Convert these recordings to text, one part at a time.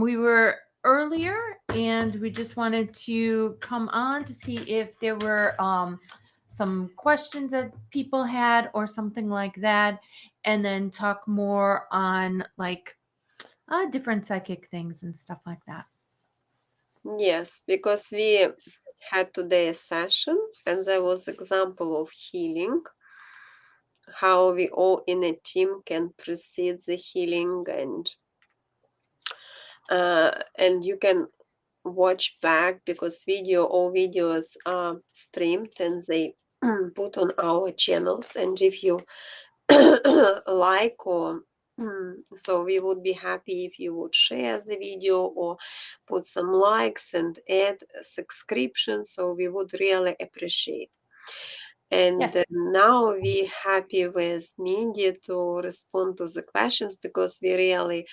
We were earlier, and we just wanted to come on to see if there were some questions that people had or something like that, and then talk more on like different psychic things and stuff like that. Yes, because we had today a session and there was example of healing, how we all in a team can proceed the healing, and you can watch back because all videos are streamed and they put on our channels. And if you like or so we would be happy if you would share the video or put some likes and add a subscription, so we would really appreciate. And Yes. now we happy with Mindy to respond to the questions because we really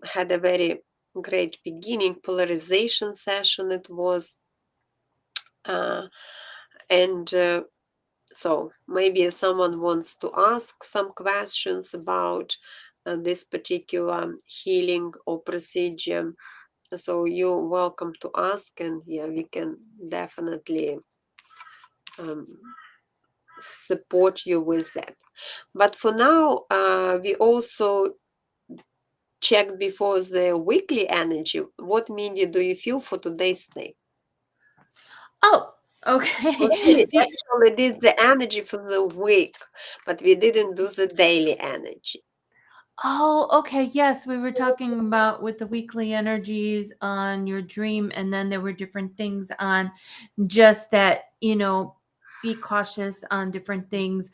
had a very great beginning polarization session it was, and so maybe someone wants to ask some questions about this particular healing or procedure. So you're welcome to ask, and yeah, we can definitely support you with that. But for now, we also check before the weekly energy. What Mindy do you feel for today's day? Oh, okay. We actually did the energy for the week, but we didn't do the daily energy. Oh, okay. Yes, we were talking about with the weekly energies on your dream, and then there were different things on just that, be cautious on different things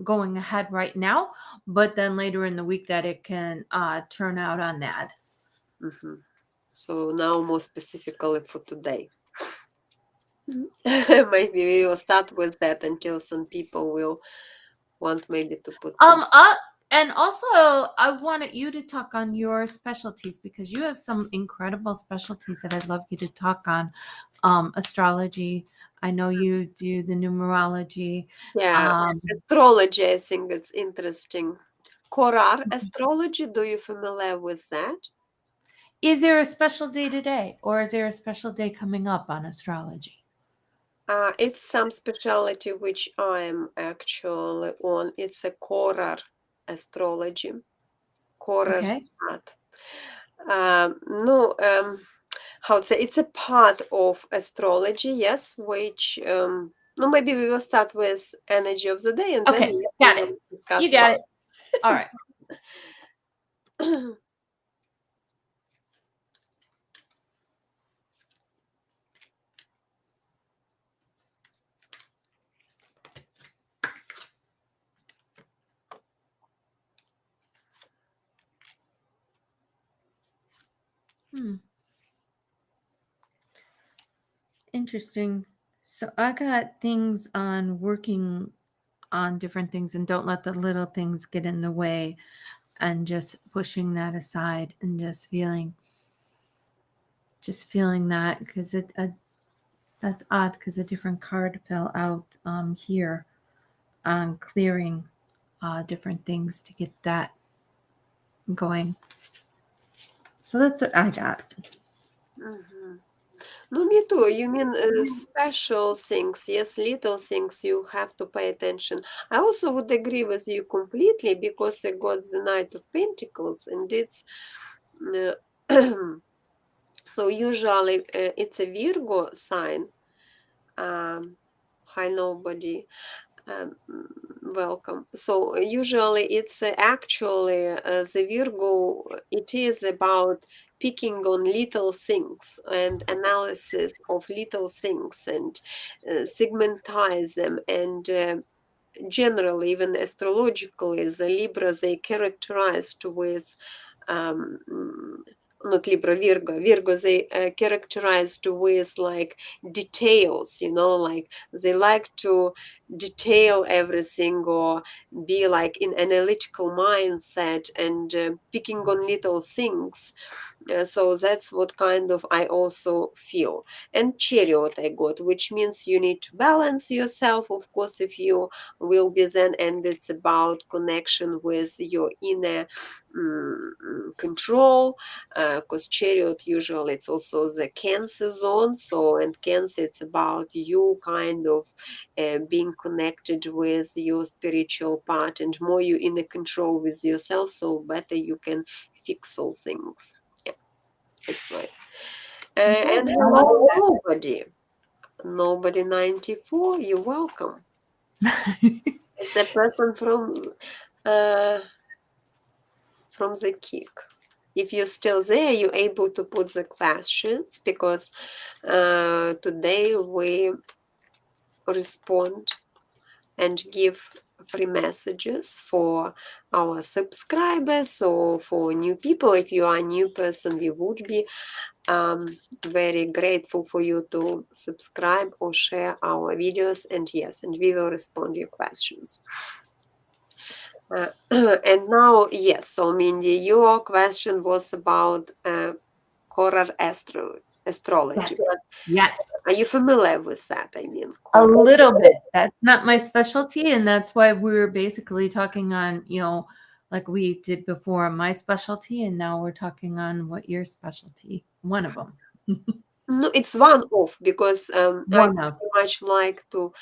going ahead right now, but then later in the week that it can turn out on that. Mhm. So now more specifically for today. Maybe we will start with that until some people will want maybe to put Um, uh, and also, I wanted you to talk on your specialties because you have some incredible specialties that I'd love you to talk on. Astrology. I know you do the numerology. yeah, Um, astrology, I think it's interesting. Korar astrology, do you familiar with that? is there a special day today, or is there a special day coming up on astrology? It's some specialty which I'm actually on. It's a Korar astrology. Korar Okay. chart. No, how to say, it's a part of astrology, yes, which, no, maybe we will start with energy of the day and then Okay. yes, we Got it. will discuss You got about. it. All right. Hmm. Interesting. So I got things on working on different things and don't let the little things get in the way and just pushing that aside and just feeling that because that's odd because a different card fell out here on clearing different things to get that going. So that's what I got. Mhm. No, me too. You mean special things, yes, little things you have to pay attention. I also would agree with you completely because I got the Knight of Pentacles and it's uh, so usually it's a Virgo sign. Hi, nobody. Welcome. So usually it's actually the Virgo, it is about picking on little things and analysis of little things and segmentize them. And generally, even astrologically, the Libra, they characterized with um, mm, not Libra, Virgo, they characterized with like details, like they like to detail everything or be like in analytical mindset and picking on little things. So that's what kind of I also feel. And chariot I got, which means you need to balance yourself, of course, if you will be then, and it's about connection with your inner control, because chariot usually it's also the Cancer zone. So, and Cancer, it's about you kind of being connected with your spiritual part, and more you in the control with yourself, so better you can fix all things. Yeah, it's right. Good. And I like hello, that. nobody 94. You're welcome. It's a person uh, from the kick. If you're still there, you're able to put the questions, because today we respond and give free messages for our subscribers or for new people. If you are a new person, we would be um, very grateful for you to subscribe or share our videos, and yes, and we will respond to your questions. And now, yes, so Mindy, your question was about horror astrology, Yes. but are Yes. you familiar with that? I mean, A horror. little bit. That's not my specialty, and that's why we're basically talking on, like we did before, my specialty, and now we're talking on what your specialty, one of them. No, it's one off, because I One of. very much like to,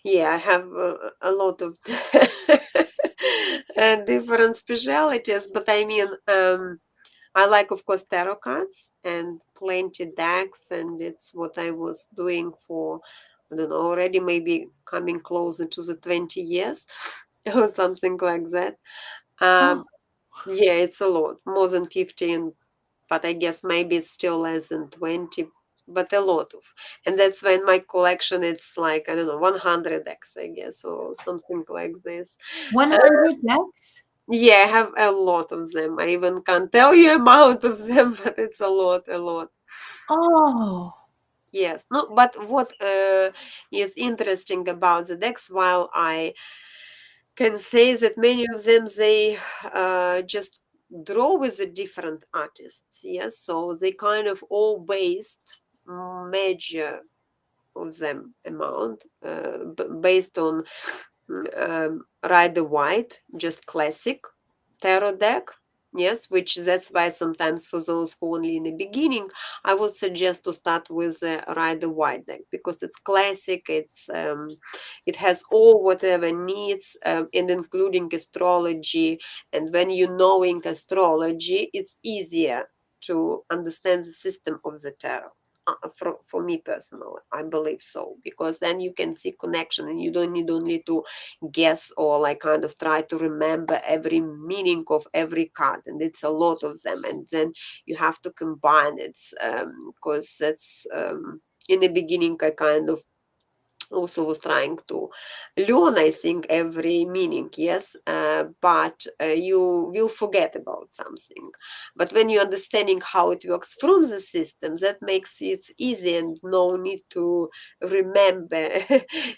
yeah, I have a lot of different specialities, but I mean, I like, of course, tarot cards and plenty decks, and it's what I was doing for, I don't know, already maybe coming closer to the 20 years or something like that. Oh, Um, yeah, it's a lot, more than 15, but I guess maybe it's still less than 20, but a lot of. And that's when my collection, it's like, I don't know, 100 decks, I guess, or something like this. Uh, 100 decks? yeah, I have a lot of them. I even can't tell you amount of them, but it's a lot, a lot. Oh, Yes. No, but what is interesting about the decks, while I can say that many of them, they just draw with the different artists. Yes, so they kind of all based major of them amount based on Rider White, just classic tarot deck. Yes, which that's why sometimes for those who only in the beginning, I would suggest to start with the Rider White deck, because it's classic. It has all whatever needs, and including astrology. And when you knowing astrology, it's easier to understand the system of the tarot. For me personally, I believe so, because then you can see connection, and you don't need only to guess or like kind of try to remember every meaning of every card, and it's a lot of them, and then you have to combine it, because that's in the beginning I kind of also was trying to learn, I think, every meaning, yes, but you will forget about something. But when you're understanding how it works from the system, that makes it easy and no need to remember.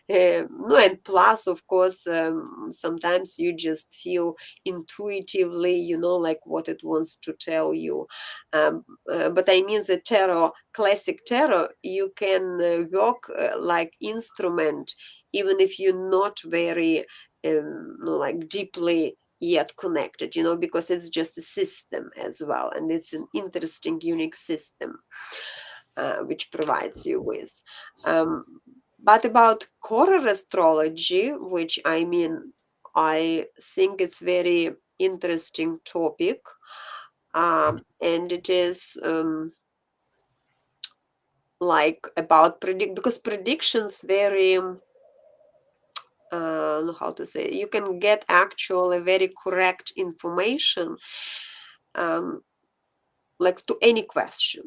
No, and plus, of course, sometimes you just feel intuitively, like what it wants to tell you. But I mean, the tarot, classic tarot, you can work like instrument, even if you're not very like deeply yet connected, because it's just a system as well, and it's an interesting, unique system which provides you with. But about horror astrology, which I mean, I think it's very interesting topic, and it is like about predict, because predictions very how to say, you can get actually very correct information, um, like to any question.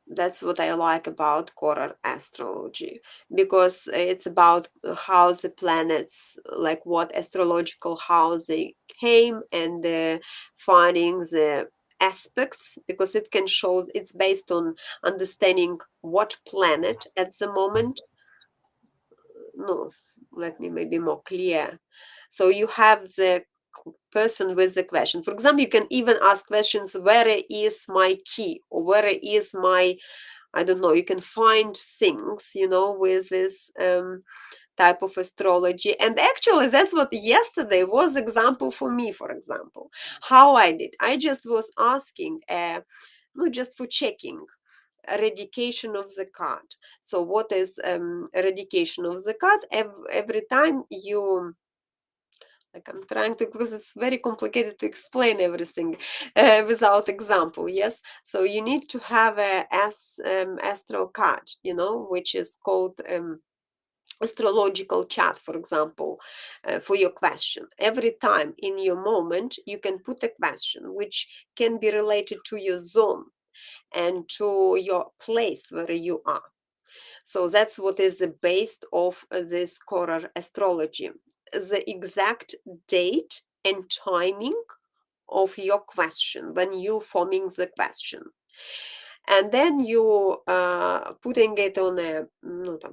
That's what I like about core astrology, because it's about how the planets, like what astrological house they came, and finding the aspects, because it can show, it's based on understanding what planet at the moment, no, let me maybe more clear. So you have the person with the question. For example, you can even ask questions, where is my key, or where is my, I don't know, you can find things, with this type of astrology. And actually, that's what yesterday was example for me, for example. How I did. I just was asking, no, just for checking, eradication of the card. So what is eradication of the card? Every time you, like, I'm trying to, because it's very complicated to explain everything without example. Yes, so you need to have a astral card, which is called astrological chart, for example, for your question. Every time in your moment you can put a question which can be related to your zone and to your place where you are. So that's what is the base of this Coral astrology. The exact date and timing of your question when you forming the question. And then you putting it on a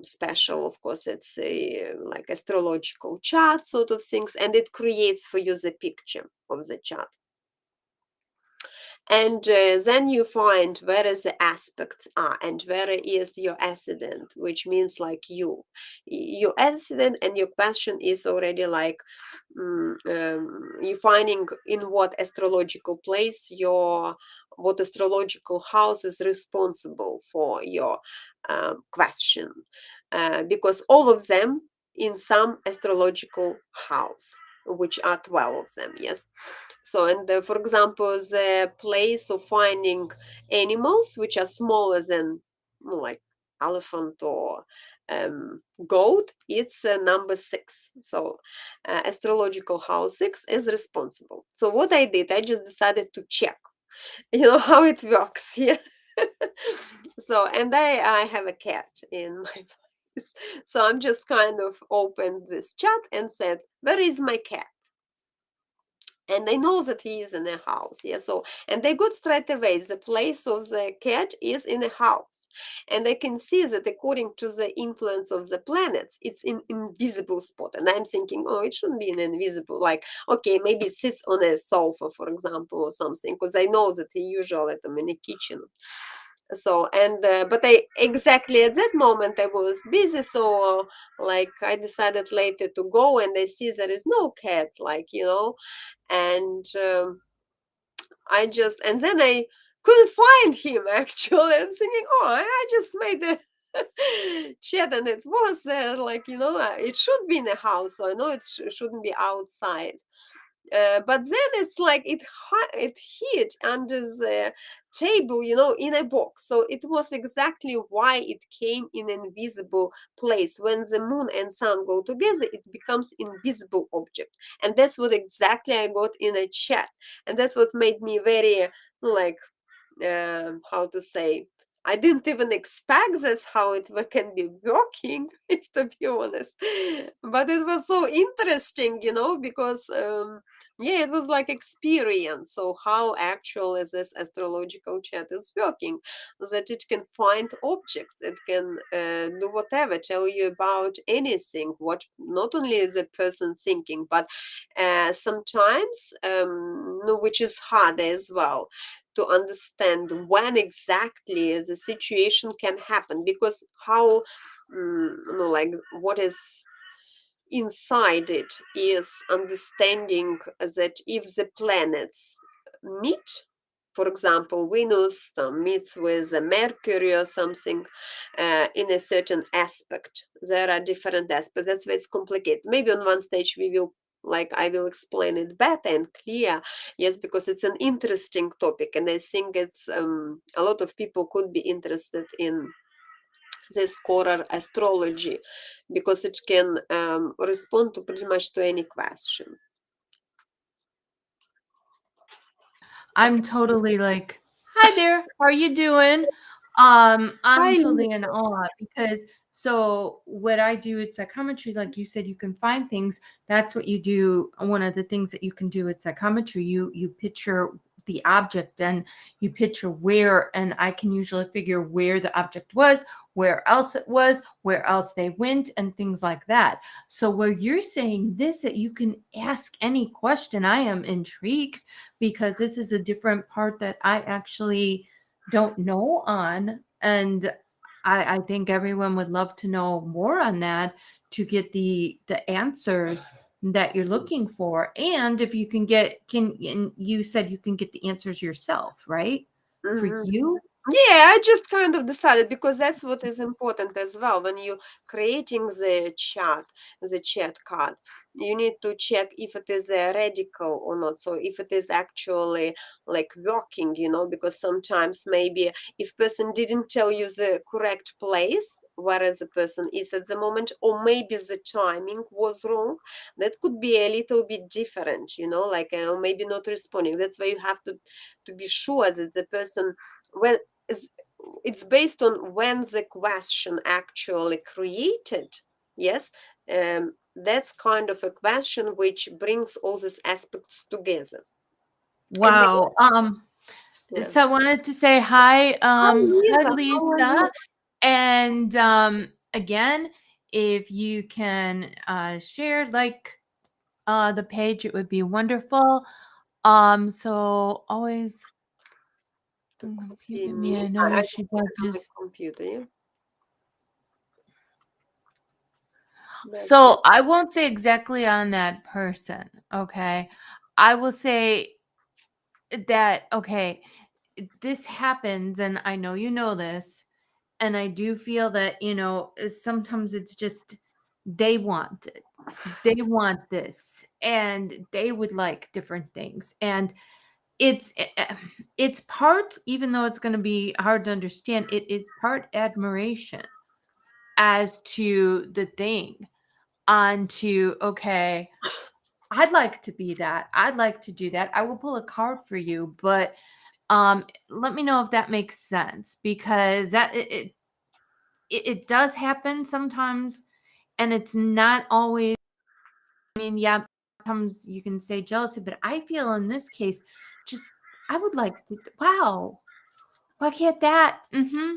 special, of course, it's a like astrological chart sort of things, and it creates for you the picture of the chart. And then you find where is the aspects are and where is your ascendant, which means like your ascendant, and your question is already like you finding in what astrological place what astrological house is responsible for your question, because all of them in some astrological house, which are 12 of them. Yes. So, and for example, the place of finding animals which are smaller than like elephant or goat, it's number 6. So astrological house 6 is responsible. So what I did, I just decided to check how it works here. So, and I have a cat in my place, so I'm just kind of opened this chat and said, where is my cat? And they know that he is in a house. Yeah, so, and they got straight away the place of the cat is in a house, and they can see that according to the influence of the planets, it's in invisible spot. And I'm thinking, oh, it shouldn't be an invisible, like, okay, maybe it sits on a sofa, for example, or something, because I know that he usually at them in the kitchen. So, and but I exactly at that moment I was busy, so like I decided later to go, and I see there is no cat, like, and and then I couldn't find him actually. I'm thinking, oh, I just made a chat, and it was like, it should be in a house, so I know it shouldn't be outside. But then it's like it hid under the table, in a box. So it was exactly why it came in an invisible place. When the moon and sun go together, it becomes invisible object, and that's what exactly I got in a chat, and that's what made me very like how to say, I didn't even expect that's how it can be working, if to be honest. But it was so interesting, because yeah, it was like experience. So how actually this astrological chat is working, that it can find objects, it can do whatever, tell you about anything, what not only the person thinking, but sometimes, no, which is hard as well to understand when exactly the situation can happen, because how like what is inside it is understanding that if the planets meet, for example, Venus meets with Mercury or something in a certain aspect. There are different aspects. That's why it's complicated. Maybe on one stage we will, like, I will explain it better and clear. Yes, because it's an interesting topic, and I think it's a lot of people could be interested in this coral astrology, because it can respond to pretty much to any question. I'm Okay. totally like, hi there, how are you doing? I'm Hi. totally in awe because so what I do, it's psychometry, like you said, you can find things. That's what you do. One of the things that you can do with psychometry, you picture the object and you picture where, and I can usually figure where the object was, where else it was, where else they went, and things like that. So where you're saying this, that you can ask any question, I am intrigued, because this is a different part that I actually don't know on. And I think everyone would love to know more on that, to get the answers that you're looking for. And if you can and you said you can get the answers yourself, right? For Mhm. you? Yeah, I just kind of decided, because that's what is important as well. When you creating the chat card, you need to check if it is radical or not. So if it is actually like working, because sometimes maybe if person didn't tell you the correct place where the person is at the moment, or maybe the timing was wrong, that could be a little bit different, like maybe not responding. That's why you have to be sure that the person, when is, it's based on when the question actually created. Yes, that's kind of a question which brings all these aspects together. And the, Wow. yeah. So I wanted to say hi. Hi, Hi Lisa. How are Lisa. you? And again, if you can share the page, it would be wonderful. So always To compute me. continue, I I know she just put it on my does. computer. Yeah, that's it. So I won't say exactly on that person, okay? I will say that, okay, this happens, and I know you know this, and I do feel that, sometimes it's just they want it. They want this, and they would like different things. And it's it's part, even though it's going to be hard to understand, it is part admiration as to the thing, onto, okay, I'd like to be that. I'd like to do that. I will pull a card for you, but let me know if that makes sense, because that it does happen sometimes, and it's not always. I mean, yeah, sometimes you can say jealousy, but I feel in this case, just I would like to. Wow, why can't that?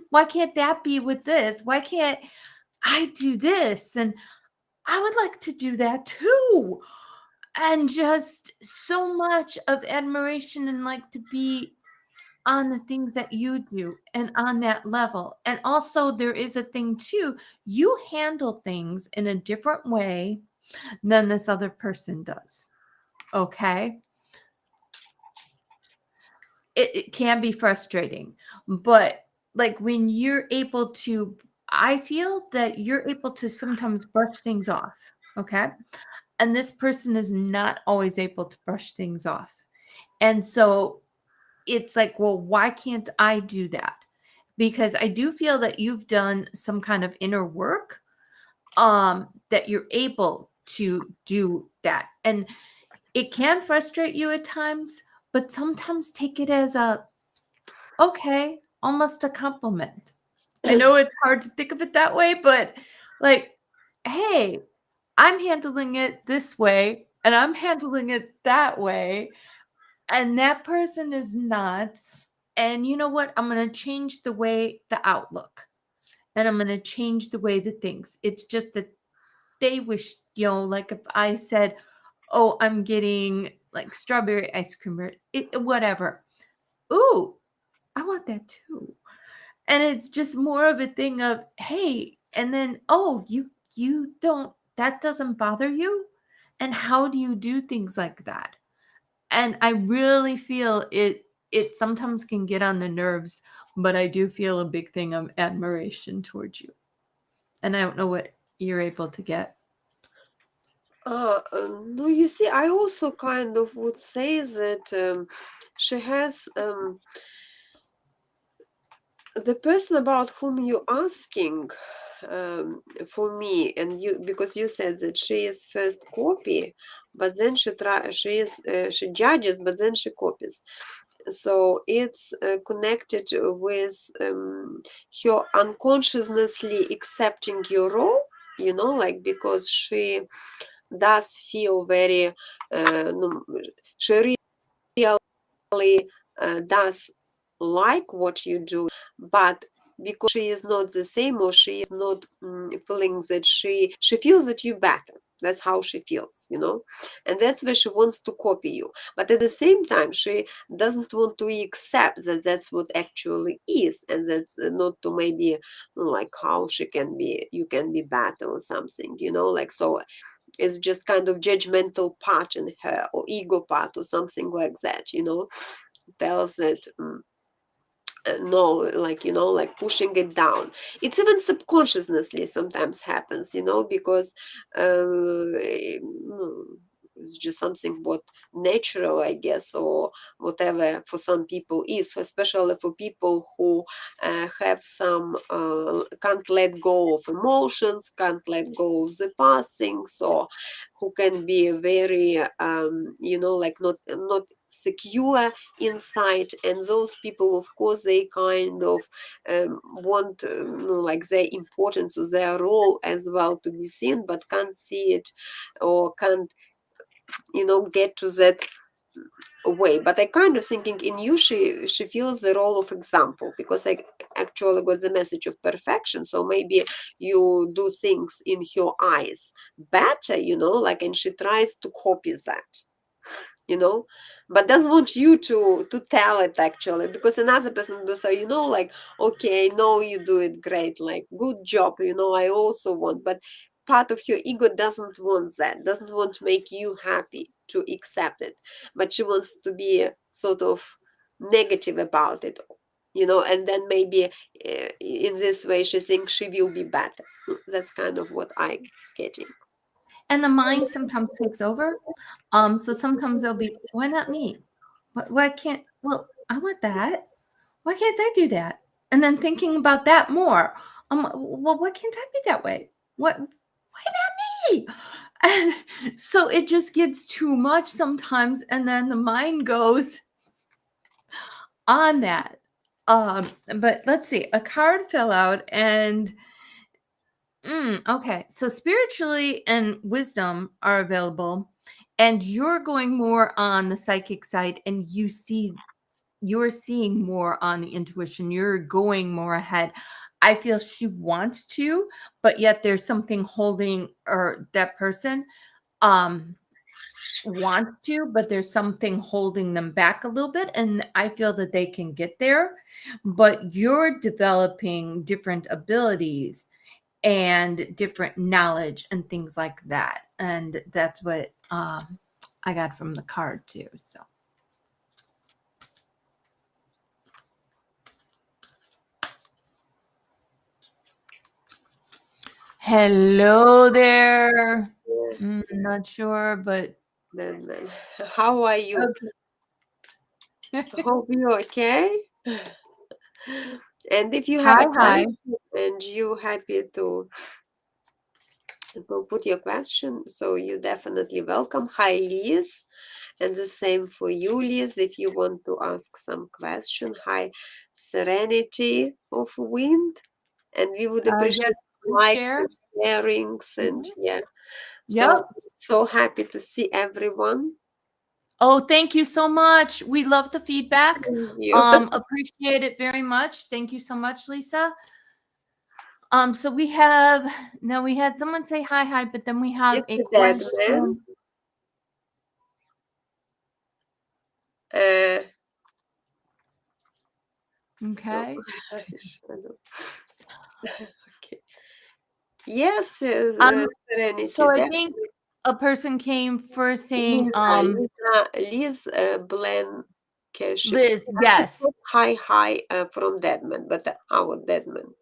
Why can't that be with this? Why can't I do this? And I would like to do that too. And just so much of admiration, and like to be on the things that you do and on that level. And also, there is a thing too, you handle things in a different way than this other person does. Okay. It can be frustrating, but like when you're able to, I feel that you're able to sometimes brush things off. Okay. And this person is not always able to brush things off. And so it's like, well, why can't I do that? Because I do feel that you've done some kind of inner work, that you're able to do that. And it can frustrate you at times, but sometimes take it as a, okay, almost a compliment. I know it's hard to think of it that way, but like, hey, I'm handling it this way and I'm handling it that way, and that person is not. And you know what? I'm going to change the way, the outlook, and I'm going to change the way the things. It's just that they wish, like if I said, oh, I'm getting like strawberry ice cream or whatever. Ooh, I want that too. And it's just more of a thing of, hey, and then, oh, you don't, that doesn't bother you? And how do you do things like that? And I really feel it sometimes can get on the nerves, but I do feel a big thing of admiration towards you. And I don't know what you're able to get. No, you see, I also kind of would say that she has the person about whom you're asking, for me, and you, because you said that she is first copy, but then she judges, but then she copies. So it's connected with her unconsciously accepting your role, like because she does feel very, no, she really does like what you do, but because she is not the same, or she is not feeling that she feels that you better. That's how she feels, and that's where she wants to copy you. But at the same time, she doesn't want to accept that that's what actually is, and that's not to maybe like how she can be, you can be better or something, like, so it's just kind of judgmental part in her, or ego part, or something like that, tells that no, like, like pushing it down. It's even subconsciously sometimes happens, because it's just something what natural, I guess, or whatever for some people is, especially for people who have some can't let go of emotions, can't let go of the past things, or who can be very like not secure inside. And those people, of course, they kind of want like their importance or their role as well to be seen, but can't see it, or can't get to that way. But I kind of thinking in you, she feels the role of example, because I actually got the message of perfection. So maybe you do things in her eyes better, like, and she tries to copy that, you know but doesn't want you to tell it, actually, because another person will say, like, okay, no, you do it great, like, good job, I also want. But part of your ego doesn't want that, doesn't want to make you happy to accept it, but she wants to be sort of negative about it, and then maybe in this way she thinks she will be better. That's kind of what I'm getting. And the mind sometimes takes over. So sometimes they'll be, why not me? Why can't, well, I want that. Why can't I do that? And then thinking about that more. Well, why can't I be that way? Why not me? And so it just gets too much sometimes. And then the mind goes on that. But let's see, a card fell out and okay. So spiritually and wisdom are available, and you're going more on the psychic side, and you're seeing more on the intuition. You're going more ahead. I feel she wants to, but yet there's something holding, or that person um wants to, but there's something holding them back a little bit. And I feel that they can get there, but you're developing different abilities and different knowledge and things like that. And that's what I got from the card too. So hello there. Not sure, but Then how are you? okay. Hope you're okay. And if you have Hi, a hi. question and you happy to put your question, so you definitely welcome. Hi, Liz. And the same for you, Liz, if you want to ask some question. Hi, Serenity of Wind. And we would Yes, appreciate please likes share. and sharings, and Mhm. yeah. So Yep. so happy to see everyone. Oh, thank you so much. We love the feedback. Thank you. Appreciate it very much. Thank you so much, Lisa. So we have now we had someone say hi, hi, but then we have It's a a dead man. question. Uh, oh, Okay. shadow. Okay. Yes, Um, Serenity, so I think definitely. a person came first saying, Liz Blankeship. Liz, yes. Hi, hi, from Deadman, but our Deadman.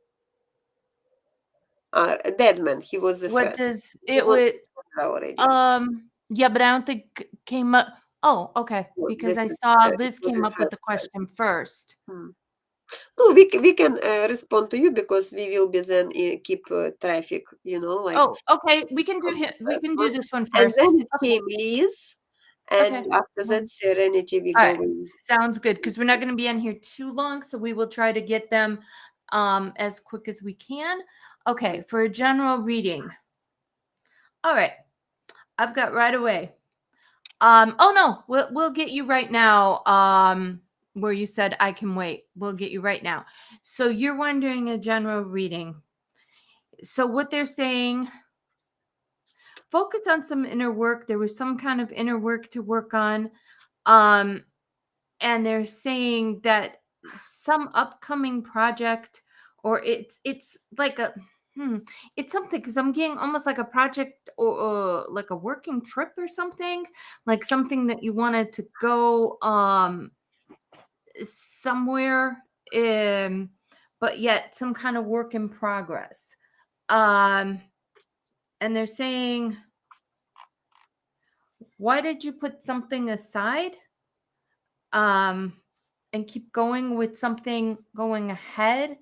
Deadman, he was the What first. does He it was would already. yeah, but I don't think came up. Oh, okay. No, Because this I is, saw it Liz was came the up with first the person. question first. Hmm. No, we can respond to you, because we will be then keep traffic, like Oh, okay. We can do from him. the We first can do one. this one And first. then it Okay. came Liz, Okay. and after that, Um, Serenity, we all right. going. Sounds good. Because we're not going to be on here too long, so we will try to get them as quick as we can. Okay, for a general reading. All right. I've got right away. Oh no, we'll get you right now. where you said, I can wait. We'll get you right now. So you're wondering a general reading. So what they're saying, focus on some inner work. There was some kind of inner work to work on. Um, and they're saying that some upcoming project, or it's like a it's something, because I'm getting almost like a project, or like a working trip or something, like something that you wanted to go somewhere, um but yet some kind of work in progress. um and they're saying, why did you put something aside, um and keep going with something going ahead,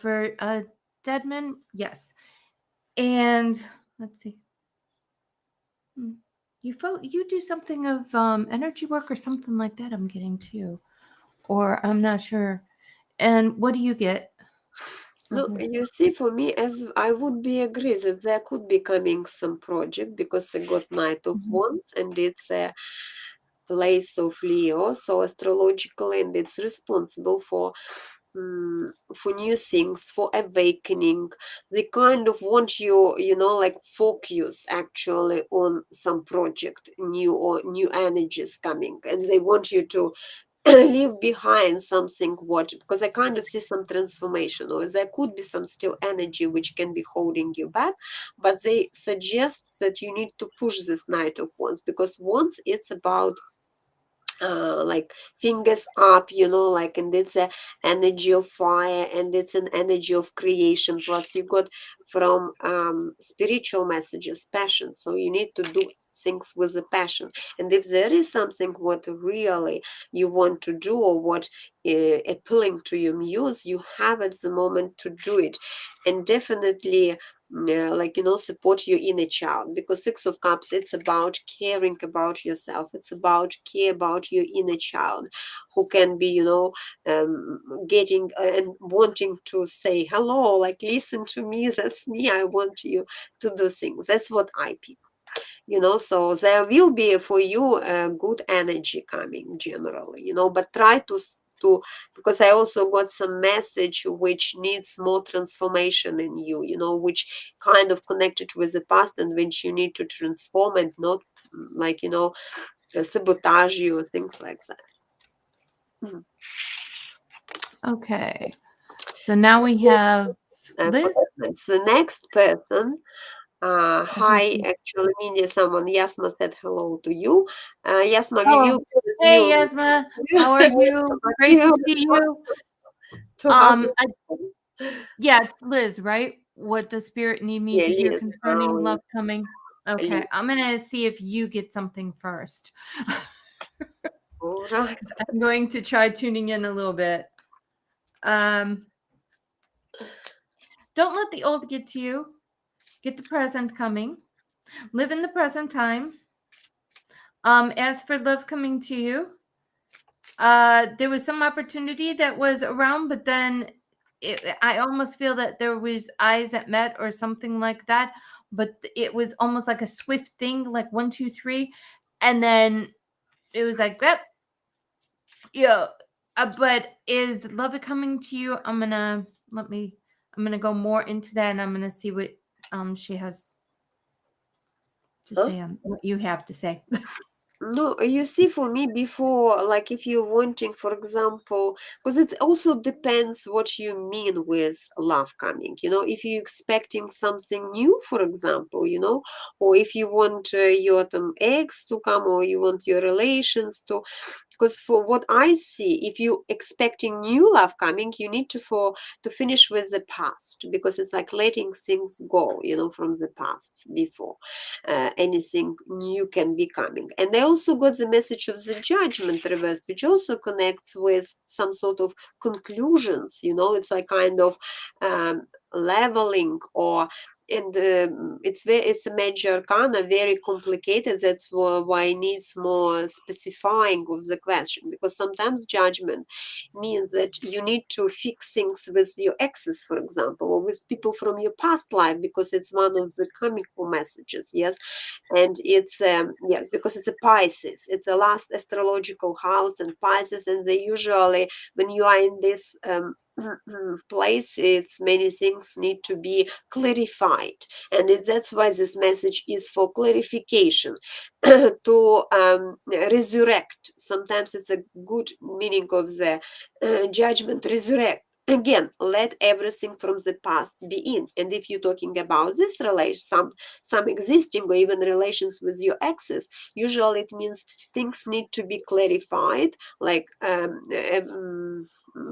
for Deadman? Yes. And let's see. You do something of energy work or something like that, I'm getting too, or I'm not sure. And what do you get for No, her? you see, for me, as I would be agree that there could be coming some project because I got Knight of Mhm. Wands and it's a place of Leo, so astrologically, and it's responsible for new things, for awakening. They kind of want you, like focus actually on some project, new or new energies coming, and they want you to leave behind something what, because I kind of see some transformation, or there could be some still energy which can be holding you back, but they suggest that you need to push this Knight of Wands, because once it's about like fingers up, like, and it's a energy of fire, and it's an energy of creation, plus you got from spiritual messages passion, so you need to do things with a passion. And if there is something what really you want to do, or what appealing to your muse, you have at the moment to do it. And definitely like, support your inner child, because Six of Cups, it's about caring about yourself, it's about care about your inner child, who can be, getting and wanting to say hello, like, listen to me, that's me, I want you to do things. That's what I pick. So there will be for you a good energy coming generally, but try to, because I also got some message which needs more transformation in you, which kind of connected with the past, and which you need to transform, and not like, sabotage you or things like that. Mhm. Okay. So now we have Liz. Appointments. The next person. Okay, Hi, Liz. actually, media someone. Yasma said hello to you. Yasma, we Oh, will be with hey, you. Yasma. How are you? But Great to you see you. to ask. I, yeah, it's Liz, right? What does Spirit need me Yeah, to hear Liz. concerning love coming? Liz. Okay, I'm gonna see if you get something first. All right. I'm going to try tuning in a little bit. Um, don't let the old get to you. Get the present coming. Live in the present time. As for love coming to you, there was some opportunity that was around, but then I almost feel that there was eyes that met or something like that. But it was almost like a swift thing, like one, two, three, and then it was like, yep, yeah. But is love coming to you? I'm gonna go more into that, and I'm gonna see what she has to Huh? say on what you have to say. No, you see, for me, before, like, if you're wanting, for example, because it also depends what you mean with love coming. If you're expecting something new, for example, or if you want your ex to come, or you want your relations to, because for what I see, if you expecting new love coming, you need to finish with the past, because it's like letting things go, from the past before anything new can be coming. And I also got the message of the Judgment reversed, which also connects with some sort of conclusions. It's like kind of leveling, or and it's a major arcana, very complicated. That's why it needs more specifying of the question, because sometimes judgment means that you need to fix things with your exes, for example, or with people from your past life, because it's one of the comical messages. Yes, and it's yes, because it's a Pisces, it's a last astrological house, and Pisces, and they usually, when you are in this place, it's many things need to be clarified, and that's why this message is for clarification, to resurrect. Sometimes it's a good meaning of the judgment, resurrect again, let everything from the past be in. And if you're talking about this relation, some existing or even relations with your exes, usually it means things need to be clarified, like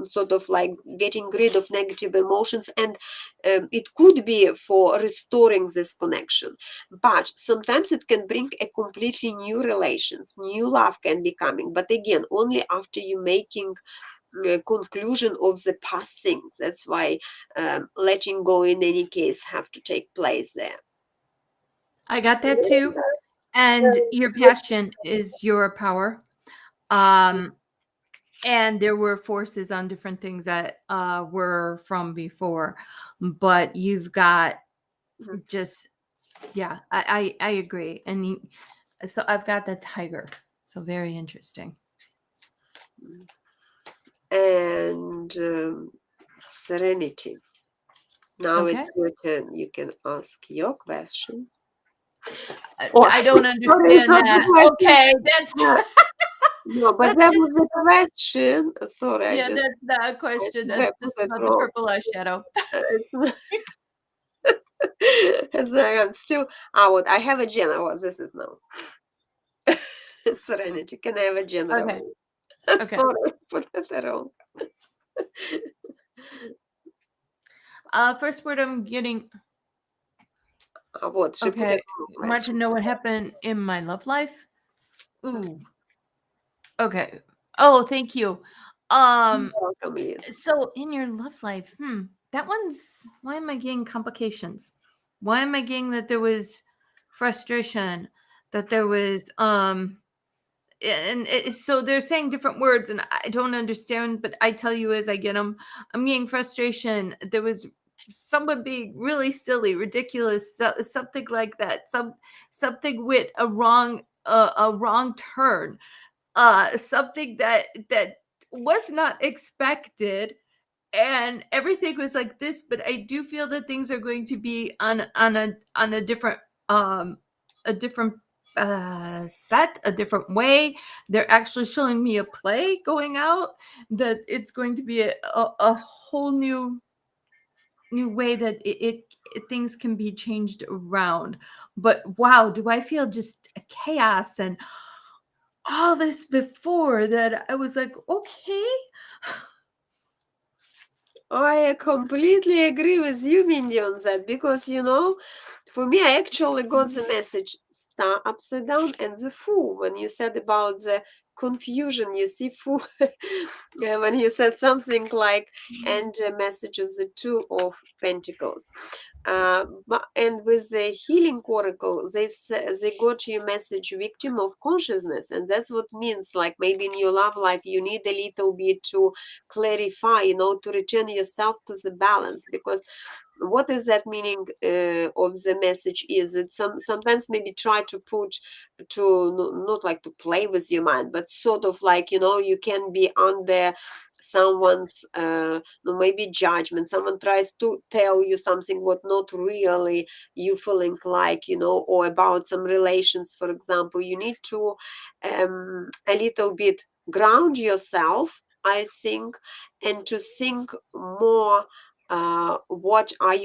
sort of like getting rid of negative emotions, and it could be for restoring this connection. But sometimes it can bring a completely new relations, new love can be coming, but again, only after you making conclusion of the past things. That's why letting go in any case have to take place there. I got that too. And your passion is your power. Um, and there were forces on different things that were from before, but you've got Mhm. just, yeah, I agree. And so I've got the tiger. So very interesting. And serenity. Now Okay. it's your turn. You can ask your question. Oh, I don't sorry, it's understand not the that. question. Okay, that's Uh, no, but that's that just was the question. Sorry, yeah, that's not a question. I That's put just it about the wrong. purple eyeshadow. It's not- it's like I'm still out. I have a general. This is now serenity. Can I have a Okay. general? Okay. Sorry, put it wrong. First word I'm getting. What? She put it Okay. wrong Want to question. know what happened in my love life? Ooh. Okay. Oh, thank you. Um, Welcome, yes. so in your love life, that one's, why am I getting complications? Why am I getting that there was frustration, that there was and so they're saying different words and I don't understand, but I tell you as I get them. I'm getting frustration. There was someone being really silly, ridiculous, something like that. Something with a wrong turn, something that was not expected, and everything was like this. But I do feel that things are going to be on a different um a different set, a different way. They're actually showing me a play going out, that it's going to be a whole new way that things can be changed around. But wow, do I feel just a chaos and all this before that I was like, okay. I completely agree with you, Mindy, on that, because for me, I actually got the message star upside down and the fool when you said about the confusion. You see, fool, yeah, when you said something like, and a message of the Two of Pentacles. And with the healing oracle, they got you message victim of consciousness, and that's what means. Like maybe in your love life, you need a little bit to clarify, to return yourself to the balance, because what is that meaning of the message is it sometimes maybe try to put to not like to play with your mind, but sort of like you can be under someone's maybe judgment. Someone tries to tell you something what not really you feeling like, or about some relations, for example. You need to a little bit ground yourself, I think, and to think more what are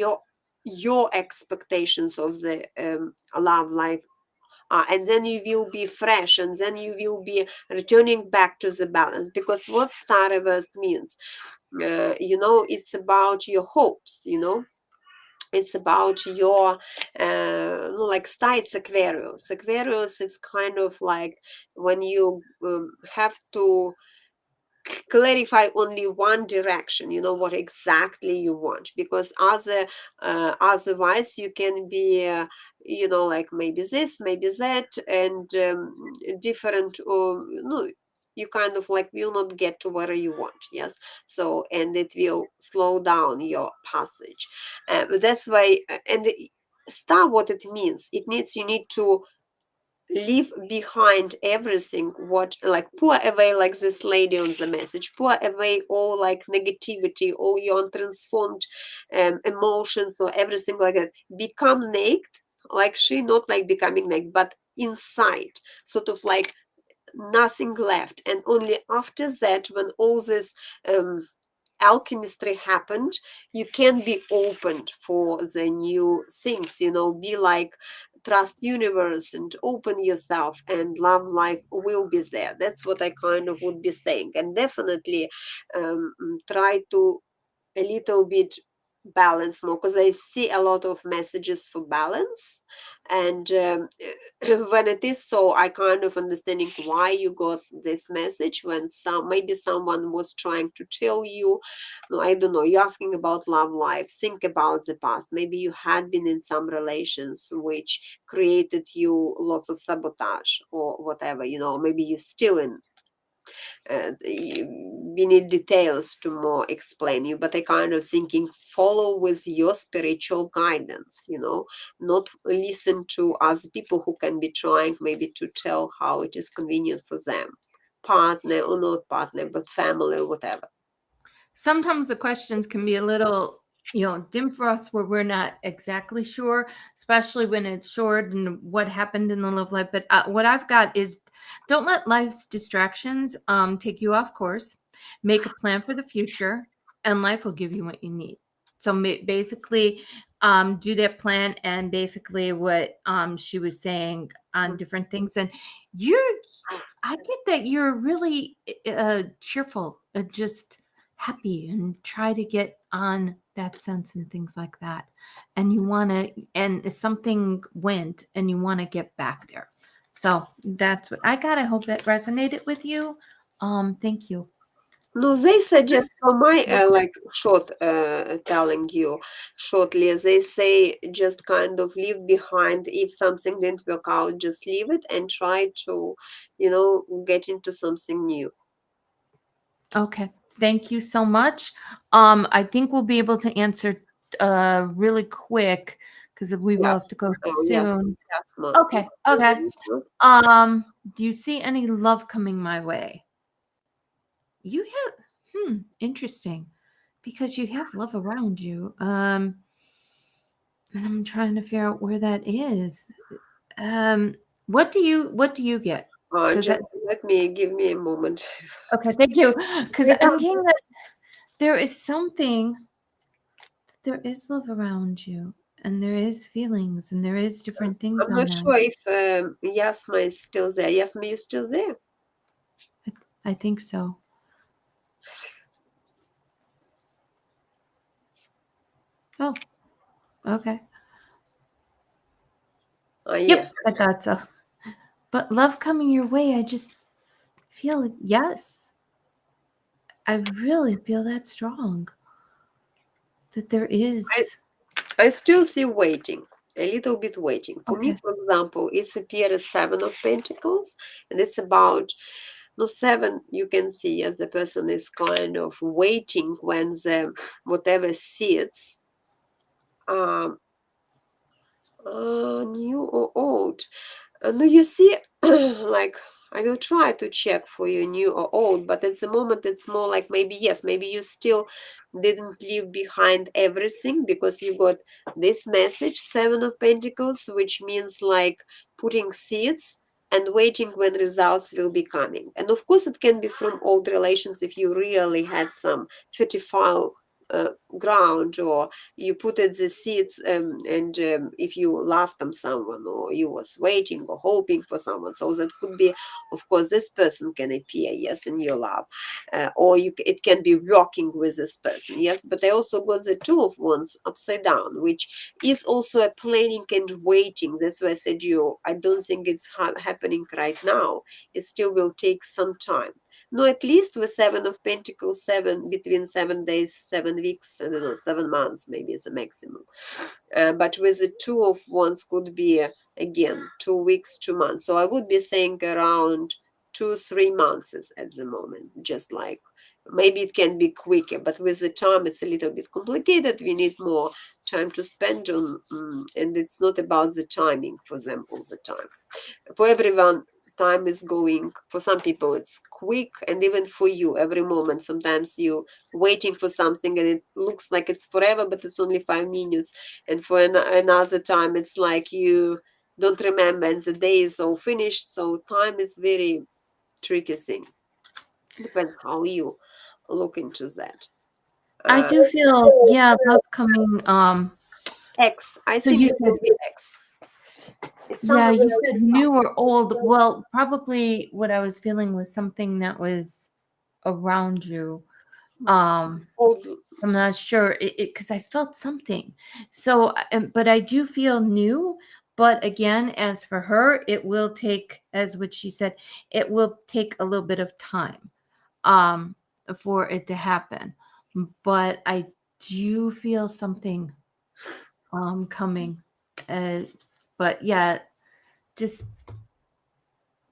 your expectations of the love life, and then you will be fresh, and then you will be returning back to the balance. Because what star reversed means, it's about your hopes, it's about your like star. It's Aquarius. It's kind of like when you have to clarify only one direction, what exactly you want, because otherwise you can be like maybe this, maybe that, and different, no, you kind of like will not get to where you want. Yes. So, and it will slow down your passage. That's why, and star, what it means, it needs, you need to leave behind everything, what, like, pour away, like this lady on the message, pour away all like negativity, all your untransformed emotions or everything like that. Become naked, like she, not like becoming naked, but inside, sort of like nothing left. And only after that, when all this alchemistry happened, you can be opened for the new things, be like, trust universe and open yourself, and love life will be there. That's what I kind of would be saying. And definitely try to a little bit balance more, because I see a lot of messages for balance. And when it is so, I kind of understanding why you got this message, when maybe someone was trying to tell you, no, I don't know, you're asking about love life, think about the past, maybe you had been in some relations which created you lots of sabotage or whatever, maybe you're still in. We need details to more explain you, but I kind of thinking, follow with your spiritual guidance, not listen to other people who can be trying maybe to tell how it is convenient for them, partner or not partner, but family or whatever. Sometimes the questions can be a little, dim for us, where we're not exactly sure, especially when it's short and what happened in the love life. But what I've got is, don't let life's distractions take you off course. Make a plan for the future, and life will give you what you need. So basically, do that plan, and basically what she was saying on different things. And you're, I get that you're really cheerful, just happy, and try to get on that sense and things like that. And you want to, and if something went and you want to get back there. So that's what I got. I hope it resonated with you. Thank you. No, they suggest for my like short telling you shortly. They say just kind of leave behind, if something didn't work out, just leave it and try to, get into something new. Okay. Thank you so much. I think we'll be able to answer really quick, because we will Yeah. have to go Oh yes, soon. yes, Okay. Okay. Um, do you see any love coming my way? You have, interesting, because you have love around you. And I'm trying to figure out where that is. Um, what do you get? Because Just give me a moment. okay, thank you. Because Yeah, I'm getting that there is something, there is love around you, and there is feelings, and there is different things I'm on not that. sure if Yasma is still there. Yasma, you still there? I think so. Oh, okay. Yeah. Yep, I thought so. But love coming your way, I just feel, yes. I really feel that strong, that there I is. I still see waiting, a little bit waiting. For me, Okay. for example, it's appeared at Seven of Pentacles, and it's about, no, seven, you can see as the person is kind of waiting when the whatever sits, um, new or old. No, you see, like, I will try to check for you new or old, but at the moment it's more like maybe yes, maybe you still didn't leave behind everything, because you got this message, Seven of Pentacles, which means like putting seeds and waiting when results will be coming. And of course, it can be from old relations if you really had some fertile ground, or you put it the seeds, and if you love them someone, or you was waiting or hoping for someone, so that could be, of course, this person can appear, yes, in your love, or it can be working with this person, yes. But I also got the two of wands upside down, which is also a planning and waiting. That's why I said you, I don't think it's happening right now. It still will take some time. No, at least with Seven of Pentacles, seven, between 7 days, 7 weeks, I don't know, 7 months maybe is the maximum. But with the Two of Wands could be, again, 2 weeks, 2 months. So I would be saying around 2, 3 months is at the moment, just like maybe it can be quicker, but with the time it's a little bit complicated. We need more time to spend on, and it's not about the timing for them all the time. For everyone, time is going, for some people it's quick, and even for you, every moment, sometimes you waiting for something and it looks like it's forever, but it's only 5 minutes. And for another time it's like you don't remember and the day is all finished. So time is very tricky thing. Depends how you look into that. I uh do feel, yeah, love coming. X, I So think you it said, will be X. It's yeah, someone you very said new or old. Well, probably what I was feeling was something that was around you. Um, old. I'm not sure it because I felt something. So, but I do feel new. But again, as for her, it will take, as what she said, it will take a little bit of time um, for it to happen. But I do feel something coming. Uh, but yeah, just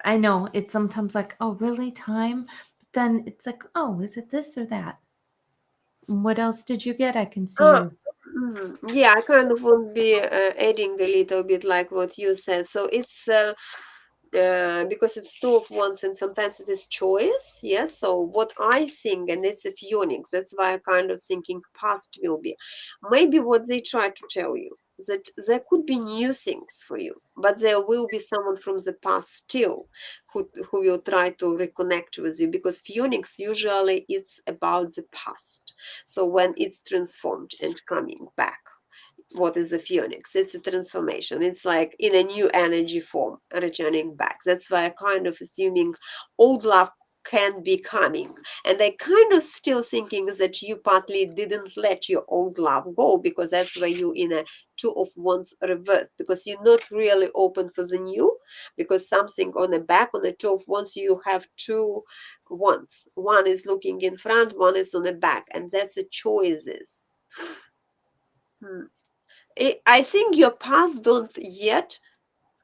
I know it's sometimes like, oh, really, time? But then it's like, oh, is it this or that? What else did you get? I can see Ah, you. yeah, I kind of want to be adding a little bit like what you said. So it's because it's two of wands and sometimes it is choice. Yes. So what I think, and it's a phoenix, that's why I kind of thinking past will be maybe what they try to tell you, that there could be new things for you, but there will be someone from the past still who will try to reconnect with you, because phoenix usually it's about the past. So when it's transformed and coming back, what is the phoenix? It's a transformation. It's like in a new energy form, returning back. That's why I kind of assuming old love can be coming. And I kind of still thinking that you partly didn't let your old love go, because that's why you in a two of wands reversed, because you're not really open for the new, because something on the back on the two of wands, you have two wands. One is looking in front, one is on the back, and that's the choices. Hmm. I think your past don't yet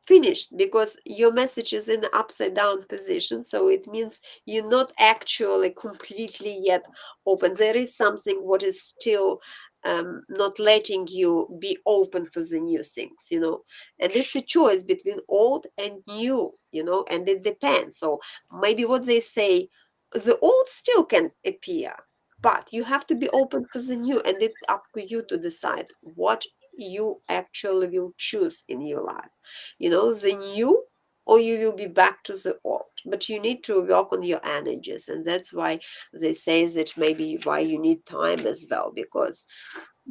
finished, because your message is in upside down position, so it means you're not actually completely yet open. There is something what is still not letting you be open for the new things, and it's a choice between old and new, and it depends. So maybe what they say, the old still can appear, but you have to be open for the new, and it's up to you to decide what you actually will choose in your life, the new, or you will be back to the old. But you need to work on your energies, and that's why they say that maybe why you need time as well, because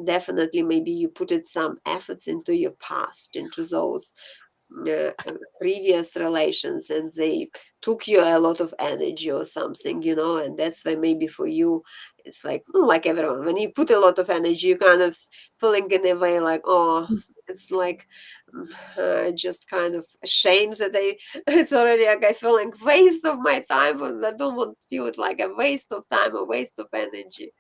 definitely maybe you put it some efforts into your past, into those uh, previous relations, and they took you a lot of energy or something, and that's why maybe for you it's like, like everyone, when you put a lot of energy, you kind of feeling in a way like, oh, it's like just kind of ashamed that it's already like I feel like waste of my time, and I don't want to feel it like a waste of time, a waste of energy.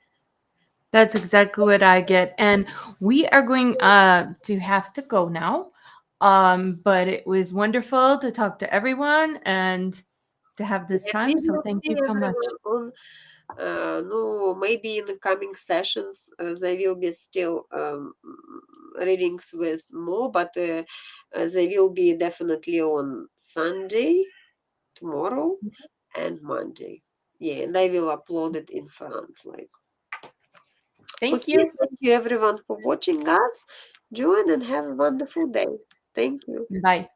That's exactly what I get. And we are going to have to go now. But it was wonderful to talk to everyone and to have this And we time. So will thank see you so much. everyone on no, maybe in the coming sessions there will be still readings with more, but they will be definitely on Sunday, tomorrow, and Monday. Yeah, and I will upload it in front. Like, Thank okay, you. thank you everyone for watching us. Join and have a wonderful day. Thank you. Bye.